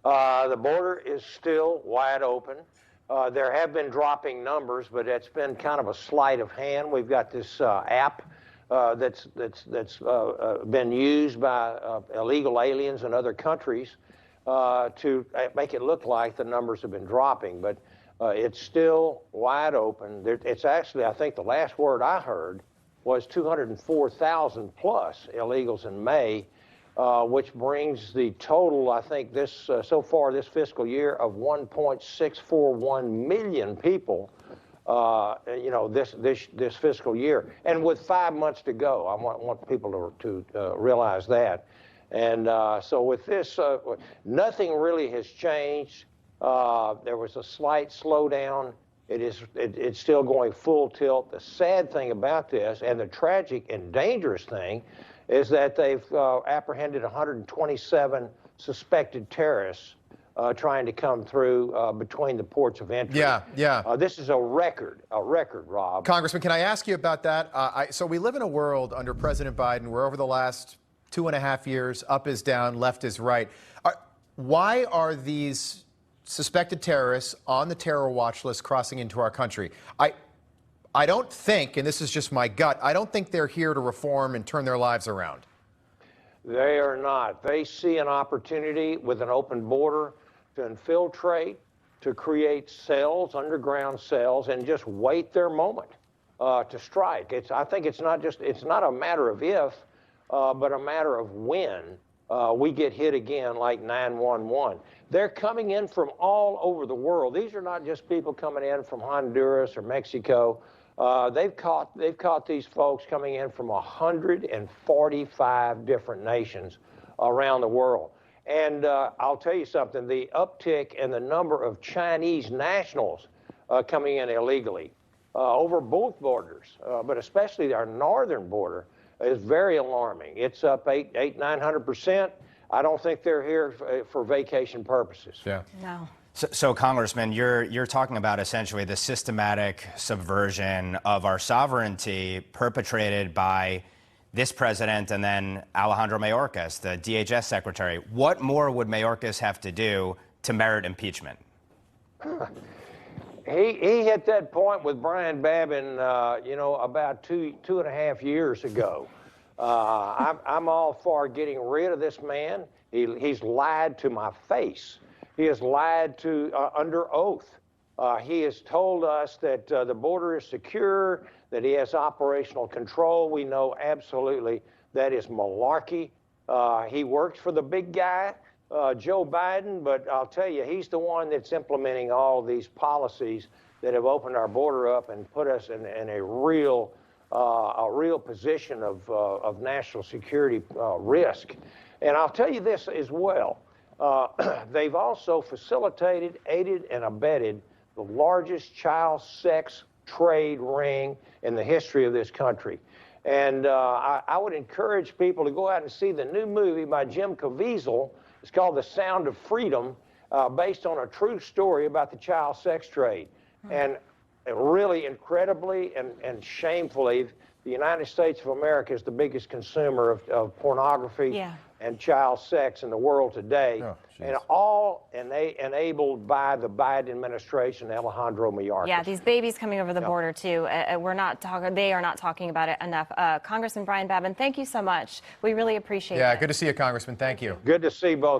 The border is still wide open. There have been dropping numbers, but it's been kind of a sleight of hand. We've got this app that's been used by illegal aliens in other countries to make it look like the numbers have been dropping, but it's still wide open. It's actually, I think the last word I heard was 204,000 plus illegals in May, which brings the total, I think, so far this fiscal year of 1.641 million people. This fiscal year, and with 5 months to go. I want people to realize that. And so with this, nothing really has changed. There was a slight slowdown. It's still going full tilt. The sad thing about this, and the tragic and dangerous thing, is that they've apprehended 127 suspected terrorists trying to come through between the ports of entry. Yeah. This is a record, Rob. Congressman, can I ask you about that? So we live in a world under President Biden where over the last 2.5 years, up is down, left is right. Why are these suspected terrorists on the terror watch list crossing into our country? I don't think, and this is just my gut, I don't think they're here to reform and turn their lives around. They are not. They see an opportunity with an open border to infiltrate, to create cells, underground cells, and just wait their moment to strike. I think it's not a matter of if, but a matter of when we get hit again like 9/11. They're coming in from all over the world. These are not just people coming in from Honduras or Mexico. They've caught these folks coming in from 145 different nations around the world. And I'll tell you something, the uptick in the number of Chinese nationals coming in illegally over both borders, but especially our northern border, is very alarming. It's up 900%. I don't think they're here for vacation purposes. Yeah. No. So, Congressman, you're talking about essentially the systematic subversion of our sovereignty perpetrated by this president and then Alejandro Mayorkas, the DHS secretary. What more would Mayorkas have to do to merit impeachment? He hit that point with Brian Babin, about two and a half years ago. I'm all for getting rid of this man. He's lied to my face. He has lied to under oath. He has told us that the border is secure, that he has operational control. We know absolutely that is malarkey. He works for the big guy, Joe Biden, but I'll tell you, he's the one that's implementing all these policies that have opened our border up and put us in a real position of national security risk. And I'll tell you this as well. They've also facilitated, aided, and abetted the largest child sex trade ring in the history of this country. And I would encourage people to go out and see the new movie by Jim Caviezel. It's called The Sound of Freedom, based on a true story about the child sex trade. And really incredibly and shamefully, the United States of America is the biggest consumer of pornography and child sex in the world today, and all enabled by the Biden administration, Alejandro Mayorkas. Yeah, these babies coming over the border too. They are not talking about it enough. Congressman Brian Babin, thank you so much. We really appreciate it. Yeah, good to see you, Congressman. Thank you. Good to see both.